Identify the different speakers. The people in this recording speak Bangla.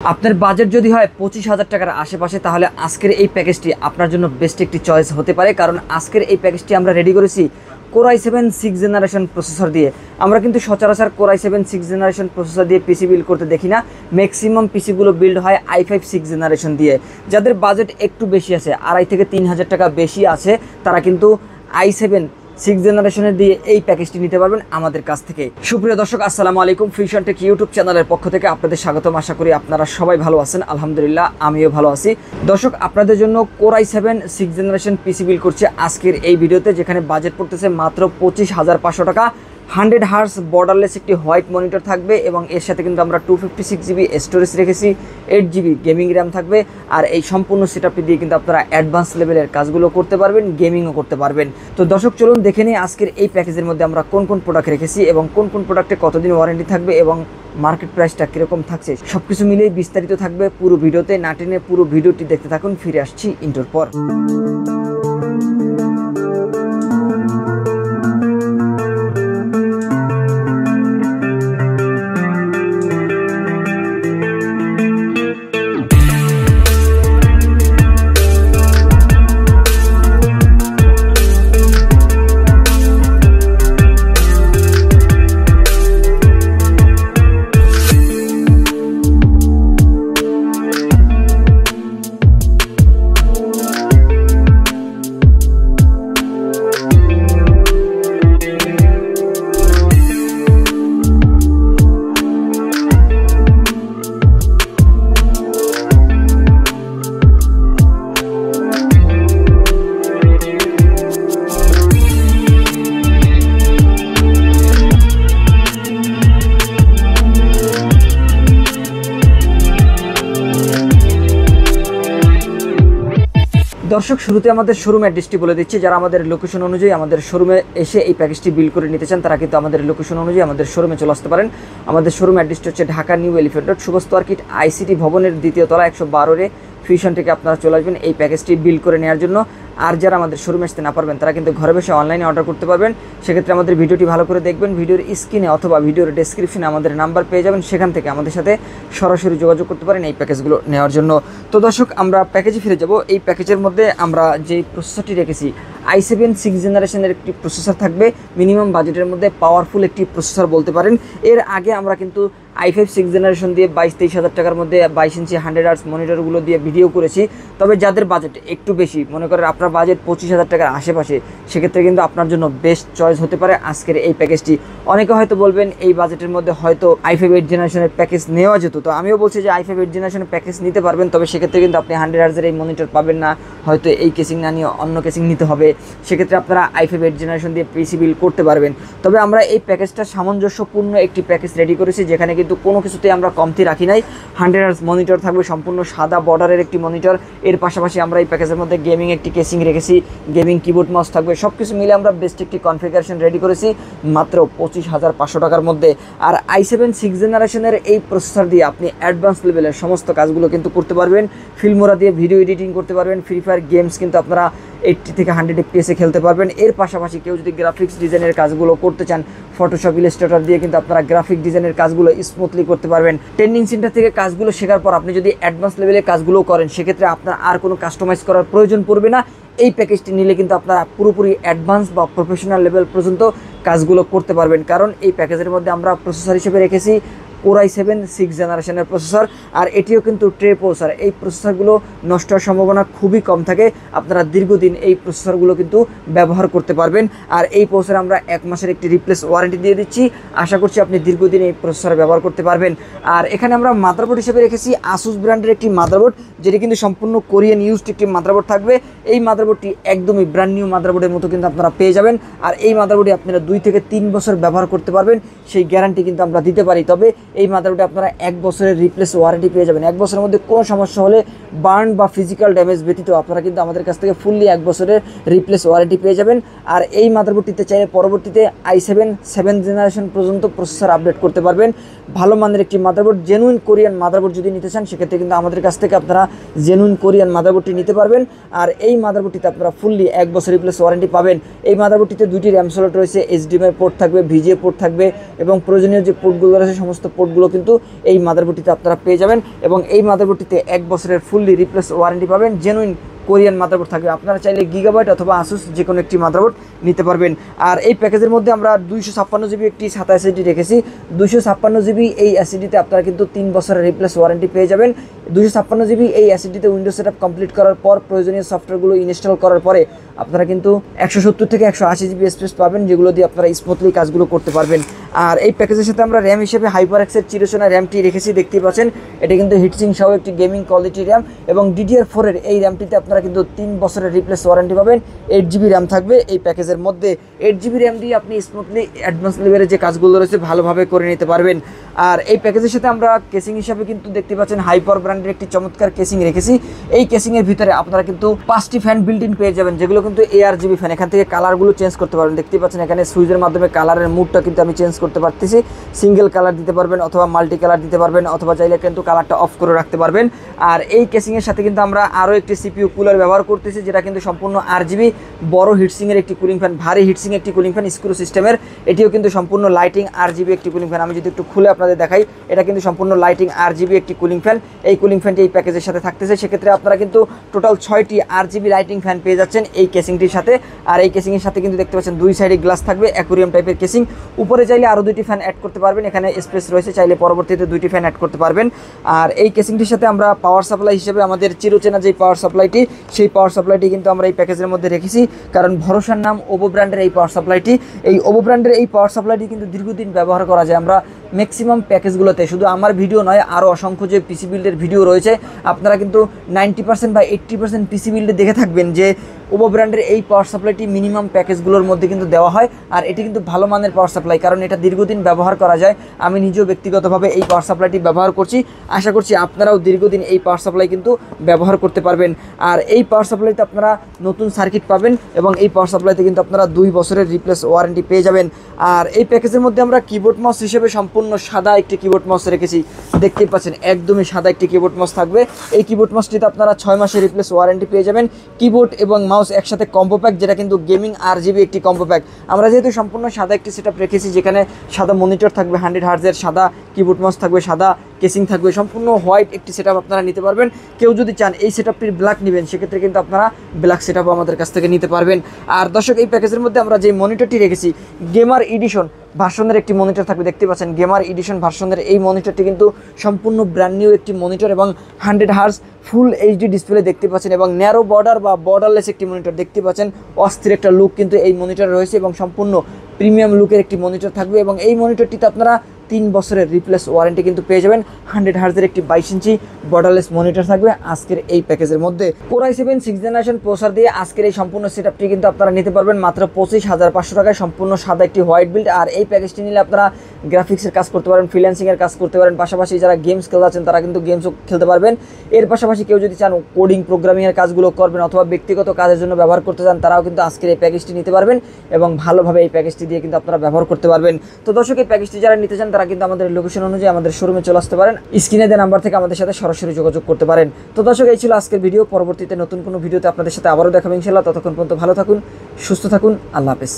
Speaker 1: আপনার বাজেট যদি হয় 25,000 টাকার আশেপাশে, তাহলে আজকের এই প্যাকেজটি আপনার জন্য বেস্ট একটি চয়েস হতে পারে। কারণ আজকের এই প্যাকেজটি আমরা রেডি করেছি Core i7 6th generation processor দিয়ে। আমরা কিন্তু সচরাচর Core i7 6th generation processor দিয়ে পিসি বিল্ড করতে দেখি না। ম্যাক্সিমাম পিসিগুলো বিল্ড হয় i5 6th জেনারেশন দিয়ে। যাদের বাজেট একটু বেশি আছে, 2,500 থেকে 3,000 টাকা বেশি আছে, তারা কিন্তু i7 6th জেনারেশনের দিয়ে এই প্যাকেজটি নিতে পারবেন আমাদের কাছ থেকে। সুপ্রিয় দর্শক, আসসালামু আলাইকুম। ফিউশন টেক ইউটিউব চ্যানেলের পক্ষ থেকে আপনাদের স্বাগতম। আশা করি আপনারা সবাই ভালো আছেন। আলহামদুলিল্লাহ, আমিও ভালো আছি। দর্শক, আপনাদের জন্য Core i7 6th generation PC build করছে আজকের এই ভিডিওতে, যেখানে বাজেট পড়তেছে মাত্র 25,500 টাকা। 100 হার্স বর্ডারলেস একটি হোয়াইট মনিটর থাকবে এবং এর সাথে কিন্তু আমরা 256 জিবি স্টোরেজ রেখেছি, 8 জিবি গেমিং র্যাম থাকবে। আর এই সম্পূর্ণ সেটআপটি দিয়ে কিন্তু আপনারা অ্যাডভান্স লেভেলের কাজগুলো করতে পারবেন, গেমিংও করতে পারবেন। তো দর্শক, চলুন দেখে নিই আজকের এই প্যাকেজের মধ্যে আমরা কোন কোন প্রোডাক্ট রেখেছি এবং কোন কোন প্রোডাক্টে কতদিন ওয়ারেন্টি থাকবে এবং মার্কেট প্রাইসটা কীরকম থাকছে। সব কিছু মিলেই বিস্তারিত থাকবে পুরো ভিডিওতে। না টেনে পুরো ভিডিওটি দেখতে থাকুন। ফিরে আসছি ইন্টোর পর। দর্শক, শুরুতে আমাদের শোরুম অ্যাড্রেসটি বলে দিচ্ছি। যারা আমাদের লোকেশন অনুযায়ী আমাদের শোরুমে এসে এই প্যাকেজটি বিল করে নিতে চান, তারা কিন্তু আমাদের লোকেশন অনুযায়ী আমাদের শোরুমে চলে আসতে পারেন। আমাদের শোরুম অ্যাড্রেসটি হচ্ছে Dhaka new elephant road, শুভস্ত আর্কিট ICT ভবনের 2য় তলা 112-এ ফিউশন থেকে আপনারা চলে আসবেন এই প্যাকেজটি বিল করে নেওয়ার জন্য। আর যারা আমাদের শোরুমে আসতে না পারবেন, তারা কিন্তু ঘরে বসে অনলাইনে অর্ডার করতে পারবেন। সেক্ষেত্রে আমাদের ভিডিওটি ভালো করে দেখবেন। ভিডিওর স্ক্রিনে অথবা ভিডিওর ডেসক্রিপশনে আমাদের নাম্বার পেয়ে যাবেন, সেখান থেকে আমাদের সাথে সরাসরি যোগাযোগ করতে পারেন এই প্যাকেজগুলো নেওয়ার জন্য। তো দর্শক, আমরা প্যাকেজে ফিরে যাব। এই প্যাকেজের মধ্যে আমরা যে প্রসেসরটি রেখেছি i7 6th জেনারেশনের একটি প্রসেসর থাকবে, মিনিমাম বাজেটের মধ্যে পাওয়ারফুল একটি প্রসেসর বলতে পারেন। এর আগে আমরা কিন্তু i5 6th জেনারেশন দিয়ে 22-23 হাজার টাকার মধ্যে 22 ইঞ্চি 100 হার্টজ মনিটরগুলো দিয়ে ভিডিও করেছি। তবে যাদের বাজেট একটু বেশি, মনে করেন আপনার বাজেট 25,000 টাকার আশেপাশে, সেক্ষেত্রে কিন্তু আপনার জন্য বেস্ট চয়েস হতে পারে আজকের এই প্যাকেজটি। অনেকে হয়তো বলবেন এই বাজেটের মধ্যে হয়তো i5 8 জেনারেশনের প্যাকেজ নেওয়া যেত। তো আমিও বলছি যে i5 8 জেনারেশনের প্যাকেজ নিতে পারবেন, তবে সেক্ষেত্রে কিন্তু আপনি 100 হার্টজের এই মনিটর পাবেন না, হয়তো এই কেসিং না নিয়ে অন্য কেসিং নিতে হবে। সেক্ষেত্রে আপনারা i5 8 জেনারেশন দিয়ে পিসি বিল্ড করতে পারবেন। তবে আমরা এই প্যাকেজটা সামঞ্জস্যপূর্ণ একটি প্যাকেজ রেডি করেছি, যেখানে কিন্তু কোনো কিছুতেই আমরা কমতি রাখি নাই। 100 হার্টজ মনিটর থাকবে, সম্পূর্ণ সাদা বর্ডারের একটি মনিটর। এর পাশাপাশি আমরা এই প্যাকেজের মধ্যে গেমিং একটি কেসিং রেখেছি, গেমিং কিবোর্ড মাউস থাকবে। সব কিছু মিলে আমরা বেস্ট একটি কনফিগারেশন রেডি করেছি মাত্র 25,500 টাকার মধ্যে। আর i7 6th জেনারেশনের এই প্রসেসর দিয়ে আপনি অ্যাডভান্স লেভেলের সমস্ত কাজগুলো কিন্তু করতে পারবেন। ফিল্মোরা দিয়ে ভিডিও এডিটিং করতে পারবেন। ফ্রি ফায়ার গেমস কিন্তু আপনারা 80 থেকে 100 FPS খেলতে পারবেন। এর পাশাপাশি কেউ যদি গ্রাফিক্স ডিজাইনের কাজগুলো করতে চান, ফটোশপ ইলাস্ট্রেটর দিয়ে কিন্তু আপনারা গ্রাফিক ডিজাইনের কাজগুলো স্মুথলি করতে পারবেন। ট্রেনিং সেন্টার থেকে কাজগুলো শেখার পর আপনি যদি অ্যাডভান্স লেভেলের কাজগুলো করেন, সেক্ষেত্রে আপনার আর কোনো কাস্টমাইজ করার প্রয়োজন পড়বে না। এই প্যাকেজটি নিলে কিন্তু আপনারা পুরোপুরি অ্যাডভান্স বা প্রফেশনাল লেভেল পর্যন্ত কাজগুলো করতে পারবেন। কারণ এই প্যাকেজের মধ্যে আমরা প্রসেসর হিসেবে রেখেছি Core i7 6th জেনারেশনের প্রসেসর, আর এটিও কিন্তু ট্রে প্রসেসর। এই প্রসেসরগুলো নষ্ট হওয়ার সম্ভাবনা খুবই কম থাকে। আপনারা দীর্ঘদিন এই প্রসেসরগুলো কিন্তু ব্যবহার করতে পারবেন। আর এই প্রসেসর আমরা 1 মাসের একটি রিপ্লেস ওয়ারেন্টি দিয়ে দিচ্ছি। আশা করছি আপনি দীর্ঘদিন এই প্রসেসর ব্যবহার করতে পারবেন। আর এখানে আমরা মাদারবোর্ড হিসেবে রেখেছি Asus ব্র্যান্ডের একটি মাদারবোর্ড, যেটি কিন্তু সম্পূর্ণ কোরিয়ান ইউজড একটি মাদারবোর্ড থাকবে। এই মাদারবোর্ডটি একদমই ব্র্যান্ড নিউ মাদারবোর্ডের মতো কিন্তু আপনারা পেয়ে যাবেন। আর এই মাদারবোর্ডে আপনারা 2 থেকে 3 বছর ব্যবহার করতে পারবেন, সেই গ্যারান্টি কিন্তু আমরা দিতে পারি। তবে এই মাদারবোর্ডে আপনারা 1 বছরের রিপ্লেস ওয়ারেন্টি পেয়ে যাবেন। 1 বছরের মধ্যে কোনো সমস্যা হলে, বার্ন বা ফিজিক্যাল ড্যামেজ ব্যতীত, আপনারা কিন্তু আমাদের কাছ থেকে ফুললি 1 বছরের রিপ্লেস ওয়ারেন্টি পেয়ে যাবেন। আর এই মাদারবোর্ডটিতে চাইলে পরবর্তীতে i7 7th জেনারেশন পর্যন্ত প্রসেসর আপডেট করতে পারবেন। ভালো মানের একটি মাদারবোর্ড, জেনুইন কোরিয়ান মাদারবোর্ড যদি নিতে চান, সেক্ষেত্রে কিন্তু আমাদের কাছ থেকে আপনারা জেনুইন কোরিয়ান মাদারবোর্ডটি নিতে পারবেন। আর এই মাদারবোর্ডটিতে আপনারা ফুললি 1 বছর রিপ্লেস ওয়ারেন্টি পাবেন। এই মাদারবোর্ডটিতে 2টি র্যাম স্লট রয়েছে, HDMI পোর্ট থাকবে, VGA পোর্ট থাকবে এবং প্রয়োজনীয় যে পোর্টগুলো রয়েছে সমস্ত পোর্ট সাপোর্টগুলো কিন্তু এই মাদারবোর্ডটিতে আপনারা পেয়ে যাবেন এবং এই মাদারবোর্ডটিতে 1 বছরের ফুললি রিপ্লেস ওয়ারেন্টি পাবেন। জেনুইন কোরিয়ান মাদারবোর্ড থাকবে। আপনারা চাইলে গিগাবাইট অথবা আসুস যে কোনো একটি মাদারবোর্ড নিতে পারবেন। আর এই প্যাকেজের মধ্যে আমরা 256 জিবি একটি SATA SSD রেখেছি। 256 জিবি এই এসএসডিতে আপনারা কিন্তু 3 বছরের রিপ্লেস ওয়ারেন্টি পেয়ে যাবেন। 256 জিবি এই এসএসডিতে উইন্ডোজ সেটআপ কমপ্লিট করার পর প্রয়োজনীয় সফটওয়্যারগুলো ইনস্টল করার পরে আপনারা কিন্তু 170 থেকে 180 জিবি স্পেস পাবেন, যেগুলো দিয়ে আপনারা স্মুথলি কাজগুলো করতে পারবেন। আর এই প্যাকেজের সাথে আমরা র্যাম হিসেবে HyperX-এর চিরচেনা র্যামটি রেখেছি, দেখতেই পাচ্ছেন। এটা কিন্তু হিটসিং সহ একটি গেমিং কোয়ালিটি র্যাম এবং DDR4 এর এই র্যামটিতে আপনারা কিন্তু 3 বছরের রিপ্লেস ওয়ারেন্টি পাবেন। 8 জিবি র্যাম থাকবে এই প্যাকেজের মধ্যে। 8 জিবি র্যাম দিয়ে আপনি স্মুথলি অ্যাডভান্স লেভেলের যে কাজগুলো রয়েছে ভালোভাবে করে নিতে পারবেন। আর এই প্যাকেজের সাথে আমরা কেসিং হিসাবে কিন্তু দেখতে পাচ্ছেন হাইপার ব্র্যান্ডের একটি চমৎকার কেসিং রেখেছি। এই কেসিংয়ের ভিতরে আপনারা কিন্তু 5টি ফ্যান বিল্ট ইন পেয়ে যাবেন, যেগুলো কিন্তু ARGB ফ্যান। এখান থেকে কালারগুলো চেঞ্জ করতে পারবেন, দেখতেই পাচ্ছেন এখানে সুইচের মাধ্যমে কালারের মুডটা কিন্তু আমি চেঞ্জ করতে পারতেছি। সিঙ্গেল কালার দিতে পারবেন অথবা মাল্টি কালার দিতে পারবেন, অথবা চাইলে কিন্তু কালারটা অফ করে রাখতে পারবেন। আর এই কেসিংয়ের সাথে কিন্তু আমরা আরও একটি CPU কুলার ব্যবহার করতেছি, যেটা কিন্তু সম্পূর্ণ RGB বড় হিটসিংয়ের একটি কুলিং ফ্যান, ভারী হিটসিং একটি কুলিং ফ্যান স্ক্রু সিস্টেমের। এটিও কিন্তু সম্পূর্ণ লাইটিং RGB একটি কুলিং ফ্যান। আমি যদি একটু খুলে আপনাদের দেখাই, এটা কিন্তু সম্পূর্ণ লাইটিং RGB একটি কুলিং ফ্যান। এই কুলিং ফ্যানটি এই প্যাকেজের সাথে থাকতেছে। সেক্ষেত্রে আপনারা কিন্তু টোটাল 6টি RGB লাইটিং ফ্যান পেয়ে যাচ্ছেন এই কেসিংটির সাথে। আর এই কেসিংয়ের সাথে কিন্তু দেখতে পাচ্ছেন 2 সাইডে গ্লাস থাকবে, অ্যাকুরিয়াম টাইপের কেসিং। উপরে চাইলে আরও 2টি ফ্যান অ্যাড করতে পারবেন, এখানে স্পেস রয়েছে, চাইলে পরবর্তীতে 2টি ফ্যান অ্যাড করতে পারবেন। আর এই কেসিংটির সাথে আমরা পাওয়ার সাপ্লাই হিসেবে আমাদের চিরচেনা যে পাওয়ার সাপ্লাইটি, সেই পাওয়ার সাপ্লাইটি কিন্তু আমরা এই প্যাকেজের মধ্যে রেখেছি, কারণ ভরসার নাম ওভো ব্র্যান্ডের এই পাওয়ার সাপ্লাইটি। এই ওভো ব্র্যান্ডের এই পাওয়ার সাপ্লাইটি কিন্তু দীর্ঘদিন ব্যবহার করা যায়। আমরা ম্যাক্সিমাম প্যাকেজগুলোতে, শুধু আমার ভিডিও নয়, আরও অসংখ্য যে পিসি বিল্ডের ভিডিও রয়েছে, আপনারা কিন্তু 90% বা 80% পিসি বিল্ডে দেখে থাকবেন যে ওভো ব্র্যান্ডের এই পাওয়ার সাপ্লাইটি মিনিমাম প্যাকেজগুলোর মধ্যে কিন্তু দেওয়া হয়। আর এটি কিন্তু ভালো মানের পাওয়ার সাপ্লাই, কারণ এটা দীর্ঘদিন ব্যবহার করা যায়। আমি নিজেও ব্যক্তিগতভাবে এই পাওয়ার সাপ্লাইটি ব্যবহার করছি, আশা করছি আপনারাও দীর্ঘদিন এই পাওয়ার সাপ্লাই কিন্তু ব্যবহার করতে পারবেন। আর এই পাওয়ার সাপ্লাইতে আপনারা নতুন সার্কিট পাবেন এবং এই পাওয়ার সাপ্লাইতে কিন্তু আপনারা 2 বছরের রিপ্লেস ওয়ারেন্টি পেয়ে যাবেন। আর এই প্যাকেজের মধ্যে আমরা কিবোর্ড মাউস হিসেবে সম্পূর্ণ সাদা একটি কিবোর্ড মাউস রেখেছি, দেখতেই পাচ্ছেন একদমই সাদা একটি কিবোর্ড মাউস থাকবে। এই কিবোর্ড মাউসটিতে আপনারা 6 মাসের রিপ্লেস ওয়ারেন্টি পেয়ে যাবেন। কিবোর্ড এবং মাউস একসাথে কম্বো প্যাক, যেটা কিন্তু গেমিং RGB একটি কম্বো প্যাক। আমরা যেহেতু সম্পূর্ণ সাদা একটি সেটআপ রেখেছি, যেখানে সাদা মনিটর থাকবে 100 হার্জের, সাদা কিবোর্ড মাউস থাকবে, সাদা কেসিং থাকবে, সম্পূর্ণ হোয়াইট একটি সেটআপ আপনারা নিতে পারবেন। কেউ যদি চান এই সেটআপটির ব্ল্যাক নেবেন, সেক্ষেত্রে কিন্তু আপনারা ব্ল্যাক সেটআপও আমাদের কাছ থেকে নিতে পারবেন। আর দর্শক, এই প্যাকেজের মধ্যে আমরা যে মনিটরটি রেখেছি, গেমার এডিশন ভার্সনের একটি মনিটর থাকবে, দেখতে পাচ্ছেন গেমার এডিশন ভার্সনের এই মনিটরটি কিন্তু সম্পূর্ণ ব্র্যান্ড নিউ একটি মনিটর এবং 100 হার্জ ফুল HD ডিসপ্লে দেখতে পাচ্ছেন এবং ন্যারো বর্ডার বা বর্ডারলেস একটি মনিটর দেখতে পাচ্ছেন। অস্থির একটা লুক কিন্তু এই মনিটর রয়েছে এবং সম্পূর্ণ প্রিমিয়াম লুকের একটি মনিটর থাকবে। এবং এই মনিটরটিতে আপনারা 3 বছরের রিপ্লেস ওয়ারেন্টি কিন্তু পেয়ে যাবেন। 100 হার্জের একটি 22 ইঞ্চি বর্ডারলেস মনিটর থাকবে আজকের এই প্যাকেজের মধ্যে। Core i7 6th generation processor দিয়ে আজকের এই সম্পূর্ণ সেটআপটি কিন্তু আপনারা নিতে পারবেন মাত্র 25,500 টাকায়, সম্পূর্ণ সাদা একটি হোয়াইট বিল্ড। আর এই প্যাকেজটি নিলে আপনারা গ্রাফিক্সের কাজ করতে পারেন, ফ্রিল্যান্সিংয়ের কাজ করতে পারেন, পাশাপাশি যারা গেমস খেলতে তারা কিন্তু গেমসও খেলতে পারবেন। এর পাশাপাশি কেউ যদি চান কোডিং প্রোগ্রামিংয়ের কাজগুলো করবেন অথবা ব্যক্তিগত কাজের জন্য ব্যবহার করতে চান, তারাও কিন্তু আজকের এই প্যাকেজটি নিতে পারবেন এবং ভালোভাবে এই প্যাকেজটি দিয়ে কিন্তু আপনারা ব্যবহার করতে পারবেন। তো দর্শক, এই প্যাকেজটি যারা নিতে চান তারা কিন্তু আমাদের লোকেশন অনুযায়ী আমাদের শোরুমে চলে আসতে পারেন, স্ক্রিনে দেওয়া নাম্বার থেকে আমাদের সাথে সরাসরি যোগাযোগ করতে পারেন। তো দর্শক, এই ছিল আজকের ভিডিও। পরবর্তীতে নতুন কোনো ভিডিওতে আপনাদের সাথে আবারও দেখাবো ইনশাআল্লাহ। ততক্ষণ পর্যন্ত ভালো থাকুন, সুস্থ থাকুন, আল্লাহ হাফেজ।